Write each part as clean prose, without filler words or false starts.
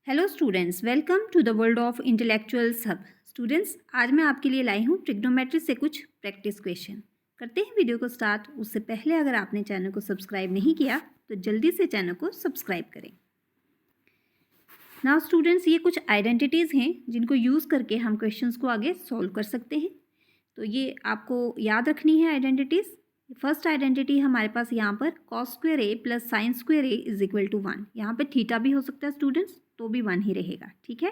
Hello students, welcome to the world of intellectual सब। Students, आज मैं आपके लिए लाई हूँ ट्रिग्नोमेट्री से कुछ प्रैक्टिस क्वेश्चन। करते हैं वीडियो को स्टार्ट। उससे पहले अगर आपने चैनल को सब्सक्राइब नहीं किया तो जल्दी से चैनल को सब्सक्राइब करें। नाउ स्टूडेंट्स, ये कुछ आइडेंटिटीज़ हैं जिनको यूज़ करके हम क्वेश्चंस को आगे सॉल्व कर सकते हैं। तो ये आपको याद रखनी है आइडेंटिटीज़। फर्स्ट आइडेंटिटी हमारे पास यहाँ पर cos square A plus sine square A is equal to 1। यहाँ पे थीटा भी हो सकता है स्टूडेंट्स, तो भी 1 ही रहेगा। ठीक है।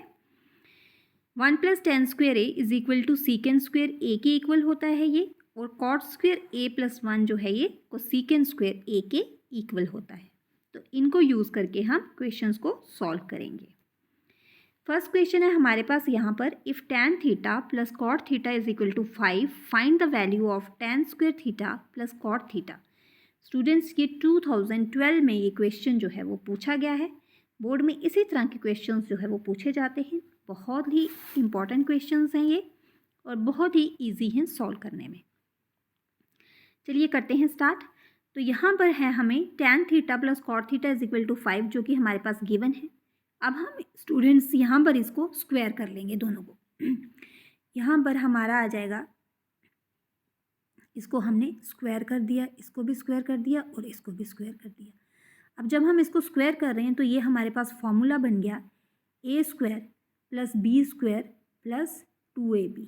1 plus tan square A is equal to secant square A के इक्वल होता है ये, और कॉट स्क्वेयर ए प्लस 1 जो है ये को सीकेंड स्क्वेयर ए के इक्वल होता है। तो इनको यूज़ करके हम क्वेश्चंस को सॉल्व करेंगे। फर्स्ट क्वेश्चन है हमारे पास यहाँ पर, if tan theta plus cot theta is equal to 5 find the value of tan square theta plus cot theta. Students, ये 2012 में ये क्वेश्चन जो है वो पूछा गया है। बोर्ड में इसी तरह के क्वेश्चंस जो है वो पूछे जाते हैं। बहुत ही इंपॉर्टेंट क्वेश्चंस हैं ये, और बहुत ही ईजी हैं सॉल्व करने में। चलिए करते हैं स्टार्ट। तो यहाँ पर है हमें tan theta plus cot theta is equal to 5 जो कि हमारे पास गिवन है। अब हम स्टूडेंट्स यहाँ पर इसको स्क्वायर कर लेंगे दोनों को। यहाँ पर हमारा आ जाएगा, इसको हमने स्क्वायर कर दिया, इसको भी स्क्वायर कर दिया और इसको भी स्क्वायर कर दिया। अब जब हम इसको स्क्वायर कर रहे हैं तो ये हमारे पास फॉर्मूला बन गया A square plus B square plus 2ab।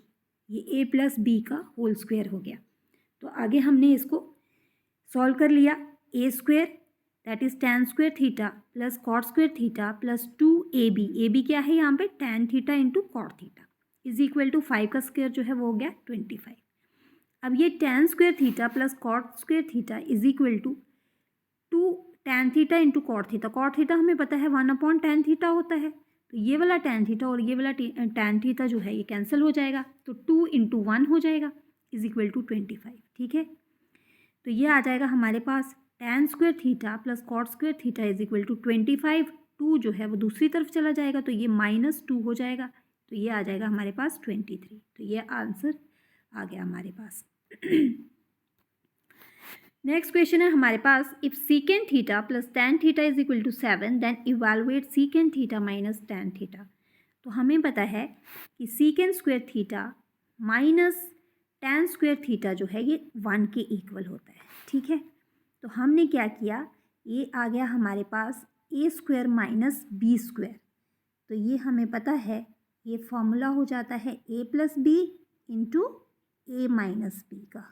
ये ए प्लस बी का होल स्क्वायर हो गया। तो आगे हमने इसको सॉल्व कर लिया। A square that is tan square theta plus cot square theta plus 2ab। A B क्या है यहाँ पे, tan theta into cot theta is equal to 5 का स्क्वायर जो है वो हो गया 25। अब ये tan square theta plus cot square theta is equal to 2 tan theta into cot theta. Cot theta हमें पता है 1/tan थीटा होता है, तो ये वाला tan थीटा और ये वाला tan थीटा जो है ये कैंसिल हो जाएगा, तो 2 इंटू 1 हो जाएगा इज इक्वल टू 25। ठीक है। तो ये आ जाएगा हमारे पास tan square theta plus cot square theta is equal to 25। 2 जो है वो दूसरी तरफ चला जाएगा तो ये -2 हो जाएगा, तो ये आ जाएगा हमारे पास 23। तो ये आंसर आ गया हमारे पास। नेक्स्ट क्वेश्चन है हमारे पास, if secant theta plus tan theta is equal to 7 then evaluate secant theta minus tan theta. तो हमें पता है कि secant square theta minus tan square theta जो है ये 1 के इक्वल होता है। ठीक है। तो हमने क्या किया, ये आ गया हमारे पास ए स्क्वायर माइनस बी स्क्वायर। तो ये हमें पता है, ये फॉर्मूला हो जाता है A plus B into A minus B का।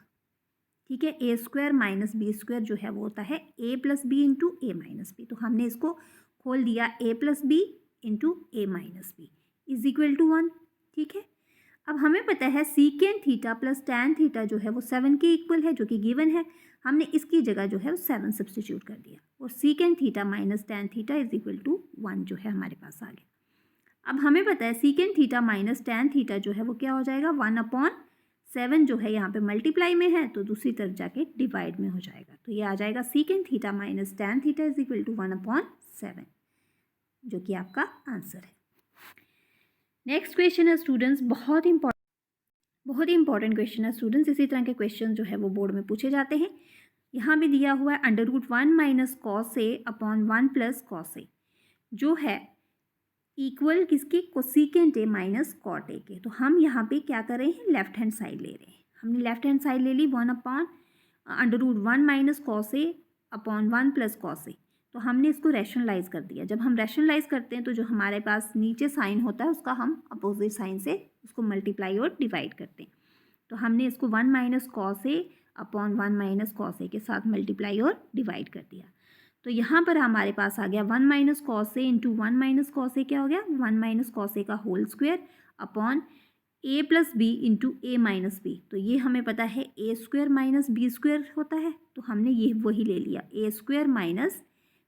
ठीक है। A square minus B square जो है वो होता है A plus B into A minus B. तो हमने इसको खोल दिया A plus B into A minus B is equal to 1। ठीक है। अब हमें पता है secant theta plus tan theta जो है वो 7 के इक्वल है, जो कि गिवन है। हमने इसकी जगह जो है वो 7 सब्सटीट्यूट कर दिया, और secant theta minus tan theta is equal to 1 जो है हमारे पास आ गया। अब हमें पता है secant theta minus tan theta जो है वो क्या हो जाएगा, 1/7 जो है यहाँ पे मल्टीप्लाई में है तो दूसरी तरफ जाके डिवाइड में हो जाएगा। तो ये आ जाएगा secant theta minus tan theta is equal to 1/7, जो कि आपका आंसर है। नेक्स्ट क्वेश्चन है स्टूडेंट्स, बहुत ही इंपॉर्टेंट क्वेश्चन है स्टूडेंट्स। इसी तरह के क्वेश्चन जो है वो बोर्ड में पूछे जाते हैं। यहाँ भी दिया हुआ है √1 minus cos A upon 1 plus cos A, जो है इक्वल किसके, cosecant A minus cot A के। तो हम यहाँ पे क्या कर रहे हैं, लेफ्ट हैंड साइड ले रहे हैं। हमने लेफ्ट हैंड साइड ले ली 1/√1 minus cos A upon 1 plus cos ए। तो हमने इसको रैशनलाइज कर दिया। जब हम रैशनलाइज करते हैं तो जो हमारे पास नीचे साइन होता है उसका हम अपोजिट साइन से उसको मल्टीप्लाई और डिवाइड करते हैं। तो हमने इसको 1 minus cos A upon 1 minus cos ए के साथ मल्टीप्लाई और डिवाइड कर दिया। तो यहाँ पर हमारे पास आ गया 1 minus cos A into 1 minus cos A क्या हो गया, 1 माइनस कॉस ए का whole square upon A plus B into A minus B. तो ये हमें पता है A square minus B square होता है, तो हमने ये वही ले लिया, A square minus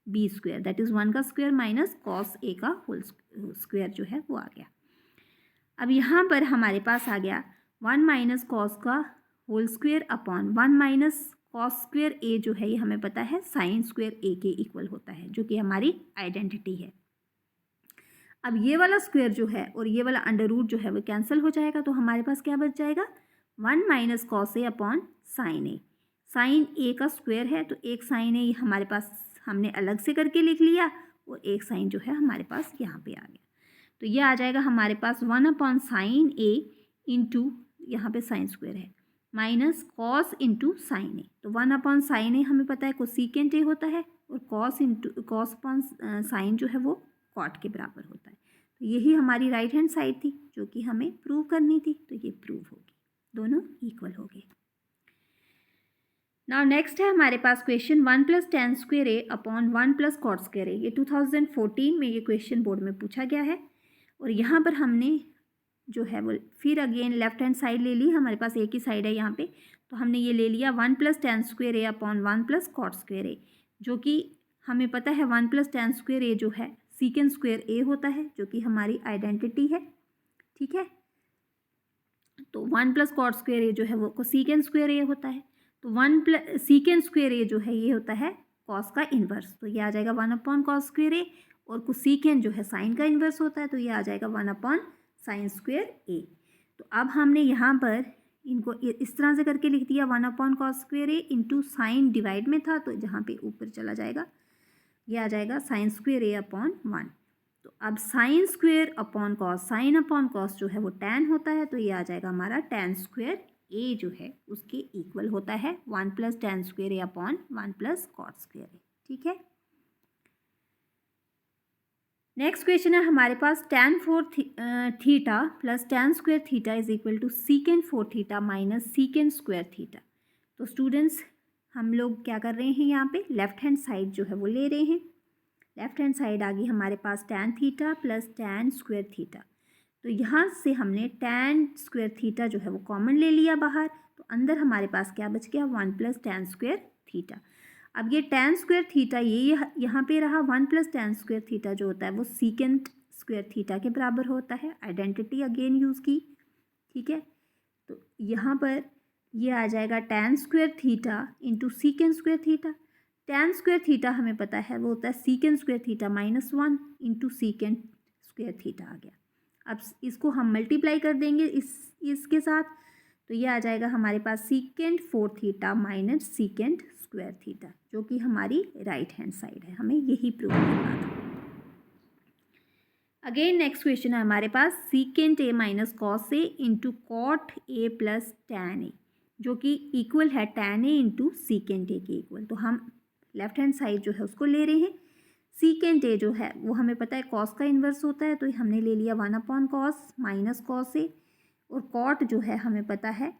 B square that is 1 का स्क्वायर माइनस कॉस ए का होल स्क्वायर जो है वो आ गया। अब यहाँ पर हमारे पास आ गया 1 माइनस कॉस का whole square upon 1 minus cos square A जो है ये हमें पता है साइन स्क्वायर ए के इक्वल होता है, जो कि हमारी आइडेंटिटी है। अब ये वाला स्क्वायर जो है और ये वाला अंडर रूट जो है वो कैंसिल हो जाएगा, तो हमारे पास क्या बच जाएगा, 1 minus cos A upon sine A. Sign ए का स्क्वायर है तो एक साइन ए हमारे पास हमने अलग से करके लिख लिया, और एक साइन जो है हमारे पास यहाँ पे आ गया। तो ये आ जाएगा हमारे पास 1/sin A इंटू यहाँ पे साइन स्क्वायर है माइनस कॉस इंटू साइन ए। तो 1/sin A हमें पता है कोसिकेंट ए होता है और कॉस अपॉन साइन जो है वो कॉट के बराबर होता है। तो यही हमारी राइट हैंड साइड थी जो कि हमें प्रूव करनी थी, तो ये प्रूव होगी, दोनों इक्वल हो गए। नाउ नेक्स्ट है हमारे पास question 1 + tan square A upon 1 + cot square ए। ये 2014 में ये क्वेश्चन बोर्ड में पूछा गया है और यहाँ पर हमने जो है वो फिर अगेन लेफ्ट हैंड साइड ले ली, हमारे पास एक ही साइड है यहाँ पे, तो हमने ये ले लिया 1 + tan square A upon 1 + cot square ए, जो कि हमें पता है 1 + tan स्क्वेयर ए जो है सीकेंट स्क्वेयर ए होता है, जो कि हमारी आइडेंटिटी है, ठीक है। तो 1 + cot स्क्वेयर ए जो है वो कोसिकेंट स्क्वेयर ए होता है। तो 1 + सीकेंट स्क्वेयर ए जो है ये होता है कॉस का इन्वर्स, तो ये आ जाएगा 1/cos स्क्वेयर ए, और कोसिकेंट जो है साइन का इन्वर्स होता है, तो ये आ जाएगा 1/sin स्क्वेयर ए। तो अब हमने यहाँ पर इनको इस तरह से करके लिख दिया 1/cos स्क्वेयर ए इंटू साइन डिवाइड में था, तो जहाँ पे ऊपर चला जाएगा ये आ जाएगा sin स्क्वेयर ए अपॉन 1। तो अब sin square upon cos, sine upon cos जो है वो tan होता है, तो ये आ जाएगा हमारा tan स्क्वेयर ए जो है उसके इक्वल होता है 1 + tan square A upon 1 + cot square A, ठीक है। नेक्स्ट क्वेश्चन है हमारे पास tan 4 theta plus tan square theta is equal to secant 4 theta minus secant square theta. तो स्टूडेंट्स हम लोग क्या कर रहे हैं, यहाँ पे लेफ्ट हैंड साइड जो है वो ले रहे हैं। लेफ्ट हैंड साइड आ गई हमारे पास tan theta plus tan square theta. तो यहाँ से हमने tan स्क्वेयर थीटा जो है वो कॉमन ले लिया बाहर, तो अंदर हमारे पास क्या बच गया 1 + tan स्क्वेयर थीटा। अब ये tan स्क्वेयर थीटा ये यहाँ पे रहा, 1 + tan स्क्वेयर थीटा जो होता है वो सीकेंट स्क्वेयर थीटा के बराबर होता है, आइडेंटिटी अगेन यूज़ की, ठीक है। तो यहाँ पर ये आ जाएगा tan square theta into secant square theta. tan square theta हमें पता है वो होता है secant square theta -1 into secant square theta आ गया। अब इसको हम मल्टीप्लाई कर देंगे इसके साथ, तो ये आ जाएगा हमारे पास secant 4 theta minus secant square theta, जो कि हमारी राइट हैंड साइड है, हमें यही प्रूव करना था। अगेन नेक्स्ट क्वेश्चन है हमारे पास secant A minus cos A into cot A plus tan A, जो कि इक्वल है tan A into secant A के इक्वल। तो हम लेफ्ट हैंड साइड जो है उसको ले रहे हैं। सीकेंट ए जो है वो हमें पता है कॉस का इन्वर्स होता है, तो हमने ले लिया 1/cos माइनस कॉस ए, और कॉट जो है हमें पता है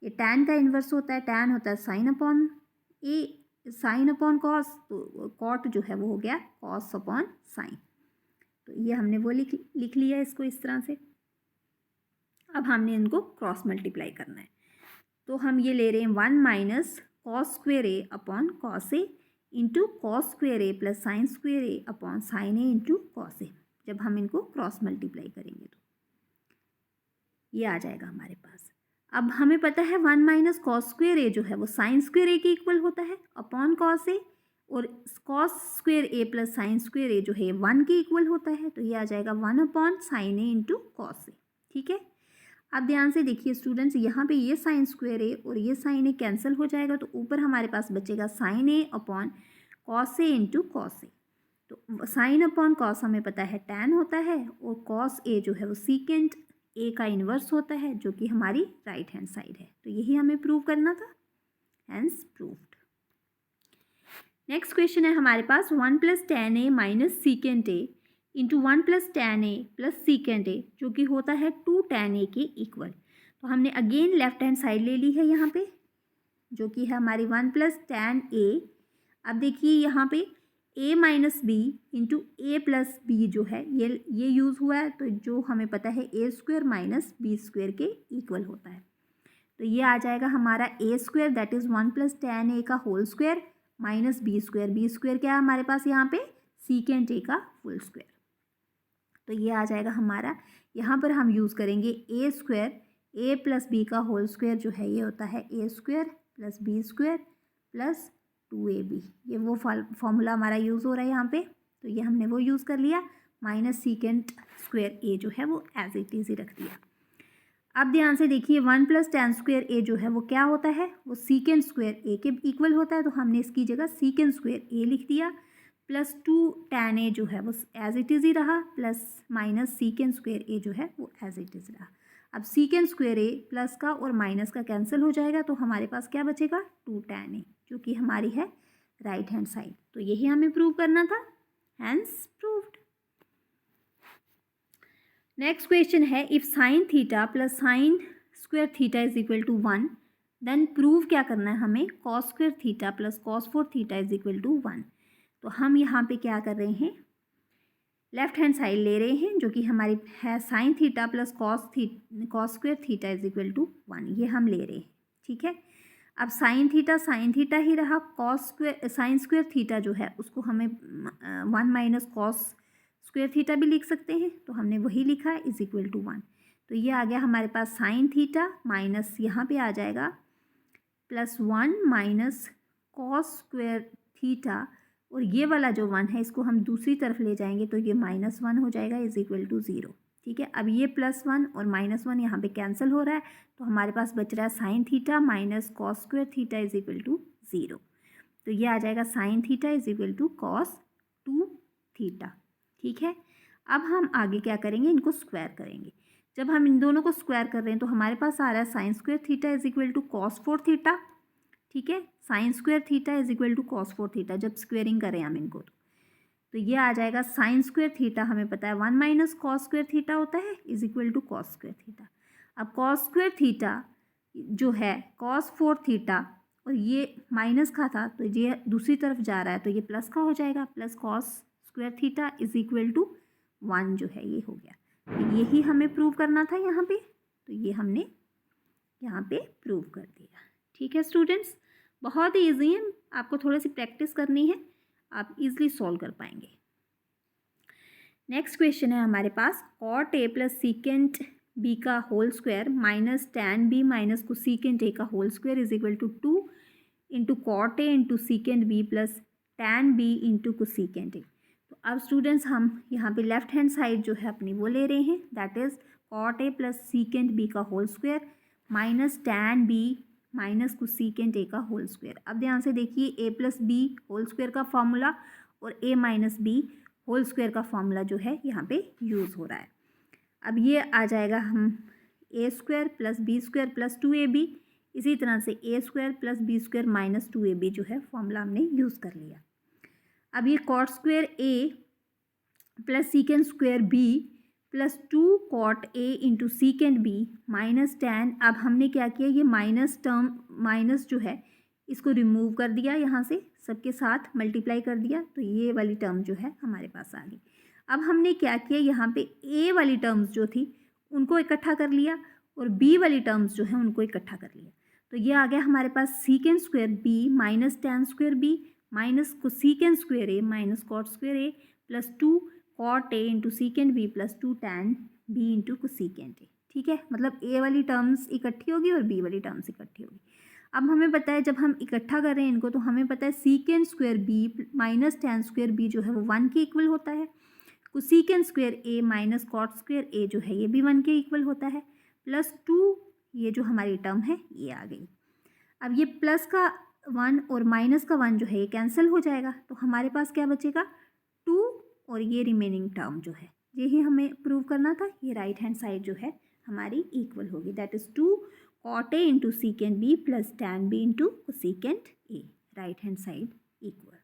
ये टैन का इन्वर्स होता है, टैन होता है साइन अपॉन कॉस, तो कॉट जो है वो हो गया कॉस अपॉन साइन। तो ये हमने वो लिख लिया इसको इस तरह से। अब हमने इनको क्रॉस मल्टीप्लाई करना है, तो हम ये ले रहे हैं 1 - cos square A upon cos A into cos square A plus sine square A upon sine A into cos A. जब हम इनको क्रॉस मल्टीप्लाई करेंगे तो ये आ जाएगा हमारे पास। अब हमें पता है 1 - cos स्क्वेयर ए जो है वो साइन स्क्वेयर ए के इक्वल होता है अपॉन कॉस ए, और cos square A plus sine square ए जो है 1 के इक्वल होता है, तो ये आ जाएगा 1/sin A into cos A, ठीक है। अब ध्यान से देखिए स्टूडेंट्स, यहाँ पे ये साइन स्क्वेयर ए और ये साइन ए कैंसिल हो जाएगा, तो ऊपर हमारे पास बचेगा sign A upon cos A into cos A. तो साइन अपॉन कॉस हमें पता है टैन होता है, और कॉस ए जो है वो सीकेंट ए का इन्वर्स होता है, जो कि हमारी राइट हैंड साइड है। तो यही हमें प्रूव करना था, हैंस प्रूव्ड। नेक्स्ट क्वेश्चन है हमारे पास 1 + tan A minus secant A into 1 + tan A plus secant A, जो कि होता है 2 tan ए के इक्वल। तो हमने अगेन लेफ्ट हैंड साइड ले ली है यहाँ पे, जो कि है हमारी 1 + tan ए। अब देखिए यहाँ पे a minus B into A plus B जो है ये यूज़ हुआ है, तो जो हमें पता है a square minus B square के इक्वल होता है। तो ये आ जाएगा हमारा a square that is 1 + tan A का whole square minus B square क्या है हमारे पास यहाँ पे सीकेंट ए का फुल स्क्वेयर। तो ये आ जाएगा हमारा, यहाँ पर हम यूज़ करेंगे a square a plus B का होल स्क्वेयर जो है ये होता है a square plus B square plus 2ab। ये वो फॉर्मूला हमारा यूज़ हो रहा है यहाँ पे, तो ये हमने वो यूज़ कर लिया, माइनस सीकेंट स्क्वेयर a जो है वो एज इट इज़ ही रख दिया। अब ध्यान से देखिए 1 + tan स्क्वेयर ए जो है वो क्या होता है, वो सीकेंट स्क्वेयर ए के इक्वल होता है, तो हमने इसकी जगह सीकेंट स्क्वेयर ए लिख दिया। प्लस 2 tan a जो है वो एज इट इज़ ही रहा, plus minus secant square A जो है वो एज इट इज़ रहा। अब सीकेंड स्क्वायर ए प्लस का और माइनस का कैंसिल हो जाएगा, तो हमारे पास क्या बचेगा, 2 tan a, जो कि हमारी है राइट हैंड साइड। तो यही हमें प्रूव करना था, हैंस प्रूव्ड। नेक्स्ट क्वेश्चन है, if sine theta plus sine square theta is equal to 1, then prove क्या करना है हमें, cos square theta plus cos 4 theta is equal to 1। तो हम यहाँ पे क्या कर रहे हैं, लेफ्ट हैंड साइड ले रहे हैं, जो कि हमारी है sine theta plus cos square theta is equal to 1, ये हम ले रहे हैं। ठीक है, अब साइन थीटा ही रहा, cos square sine square theta जो है उसको हमें 1 माइनस कॉस स्क्वायर थीटा भी लिख सकते हैं, तो हमने वही लिखा है इज इक्वल टू 1। तो ये आ गया हमारे पास साइन थीटा माइनस यहाँ पे आ जाएगा plus 1 minus cos square theta, और ये वाला जो 1 है इसको हम दूसरी तरफ ले जाएंगे तो ये -1 हो जाएगा इज इक्वल टू 0। ठीक है, अब ये +1 और -1 यहाँ पे कैंसिल हो रहा है, तो हमारे पास बच रहा है sine theta minus cos square theta is equal to 0। तो ये आ जाएगा sine theta is equal to cos 2 theta. ठीक है, अब हम आगे क्या करेंगे, इनको स्क्वायर करेंगे। जब हम इन दोनों को स्क्वायर कर रहे हैं तो हमारे पास आ रहा है sine square theta is equal to cos 4 theta. ठीक है, sine square theta is equal to cos 4 theta, जब स्क्वेयरिंग करें हम इनको तो ये आ जाएगा साइन स्क्वायर थीटा, हमें पता है 1 माइनस कॉस स्क्वायर थीटा होता है is equal to cos square theta. अब कॉस स्क्वायर थीटा जो है कॉस 4 थीटा, और ये माइनस का था तो ये दूसरी तरफ जा रहा है तो ये प्लस का हो जाएगा, plus cos square theta is equal to 1 जो है ये हो गया। तो यही हमें प्रूव करना था यहाँ पे, तो ये हमने यहाँ पे प्रूव कर दिया। ठीक है स्टूडेंट्स, बहुत ही ईजी है, आपको थोड़ी सी प्रैक्टिस करनी है, आप इजीली सॉल्व कर पाएंगे। नेक्स्ट क्वेश्चन है हमारे पास, cot A plus secant B का whole square minus tan B minus cosecant A का whole square is equal to 2 into cot A into secant B plus tan B into cosecant A. तो अब students हम यहाँ पे left hand side जो है अपनी वो ले रहे हैं, that is cot A plus secant B का whole square minus tan B minus cosecant A का होल स्क्वायर। अब ध्यान से देखिए, A plus B whole square का फॉर्मूला और A minus B whole square का फॉर्मूला जो है यहाँ पे यूज़ हो रहा है। अब ये आ जाएगा हम A square plus B square plus 2ab, इसी तरह से A square plus B square minus 2ab जो है फॉर्मूला हमने यूज़ कर लिया। अब ये cot square A plus secant square B plus 2 cot A into secant B minus tan, अब हमने क्या किया, ये माइनस टर्म माइनस जो है इसको रिमूव कर दिया, यहाँ से सबके साथ मल्टीप्लाई कर दिया, तो ये वाली टर्म जो है हमारे पास आ गई। अब हमने क्या किया, यहाँ पे ए वाली टर्म्स जो थी उनको इकट्ठा कर लिया और बी वाली टर्म्स जो है उनको इकट्ठा कर लिया, तो ये आ गया हमारे पास secant square B minus tan square B minus cosecant square A minus cot square A plus 2 cot A into secant B plus 2 tan B into cosecant A. ठीक है, मतलब ए वाली टर्म्स इकट्ठी होगी और बी वाली टर्म्स इकट्ठी होगी। अब हमें पता है जब हम इकट्ठा कर रहे हैं इनको, तो हमें पता है secant square B minus tan square B जो है वो 1 के इक्वल होता है, cosecant square A minus cot square A जो है ये भी 1 के इक्वल होता है, प्लस 2 ये जो हमारी टर्म है ये आ गई। अब ये प्लस का 1 और माइनस का 1 जो है ये कैंसिल हो जाएगा, तो हमारे पास क्या बचेगा 2, और ये रिमेनिंग टर्म जो है यही हमें प्रूव करना था, ये राइट हैंड साइड जो है हमारी इक्वल होगी, that is 2 cot A into secant B plus tan B into cosecant A, right hand side equal.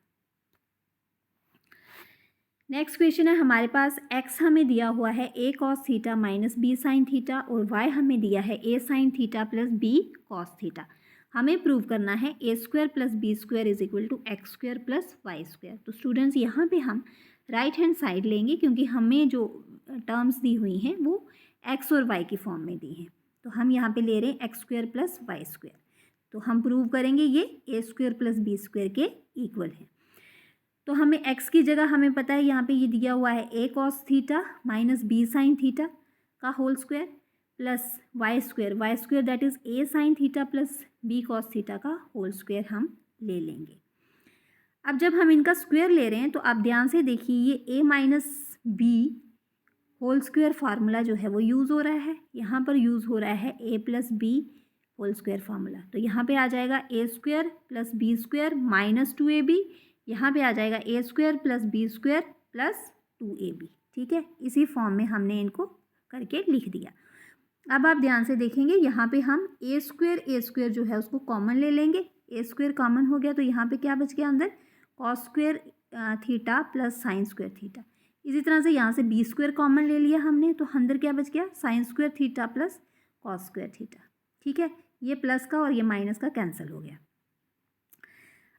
Next question है हमारे पास, x हमें दिया हुआ है a cos theta minus b sine theta और y हमें दिया है a sine theta plus b cos theta. हमें प्रूव करना है a square plus B square is equal to X square plus Y square. तो स्टूडेंट्स यहाँ पे हम राइट हैंड साइड लेंगे, क्योंकि हमें जो टर्म्स दी हुई हैं वो x और y की फॉर्म में दी हैं, तो हम यहाँ पे ले रहे हैं X square plus Y square. तो हम प्रूव करेंगे ये a square plus B square के इक्वल है। तो हमें x की जगह हमें पता है यहाँ पे ये दिया हुआ है a cos theta minus b sine theta का whole square plus Y square that is a sine theta plus b cos theta का होल स्क्वायर हम ले लेंगे। अब जब हम इनका स्क्वायर ले रहे हैं तो आप ध्यान से देखिए, ये a minus B whole square formula जो है वो यूज़ हो रहा है, यहाँ पर यूज़ हो रहा है a plus B whole square formula. तो यहाँ पे आ जाएगा a square plus B square minus 2ab, यहाँ पे आ जाएगा A square plus B square plus 2ab। ठीक है, इसी फॉर्म में हमने इनको करके लिख दिया। अब आप ध्यान से देखेंगे, यहाँ पे हम ए स्क्वायर जो है उसको कॉमन ले लेंगे। ए स्क्वायर कॉमन हो गया तो यहाँ पे क्या बच गया अंदर, cos square theta plus sine square theta. इसी तरह से यहाँ से बी स्क्वायर कॉमन ले लिया हमने, तो अंदर क्या बच गया, sign square theta plus cos square theta. ठीक है, ये प्लस का और ये माइनस का कैंसिल हो गया।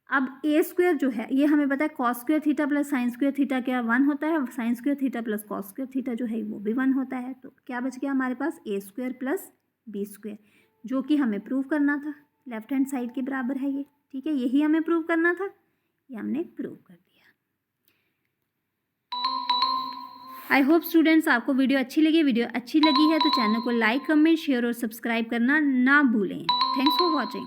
अब ए स्क्वायर जो है ये हमें पता है cos square theta plus sine square theta क्या 1 होता है, sine square theta plus cos square theta जो है वो भी 1 होता है। तो क्या बच गया हमारे पास, ए स्क्वायर प्लस बी स्क्वायर, जो कि हमें प्रूव करना था, लेफ्ट हैंड साइड के बराबर है ये। ठीक है, यही हमें प्रूव करना था, ये हमने प्रूव कर दिया। आई होप स्टूडेंट्स आपको वीडियो अच्छी लगी। वीडियो अच्छी लगी है तो चैनल को लाइक, कमेंट, शेयर और सब्सक्राइब करना ना भूलें। Thanks for watching.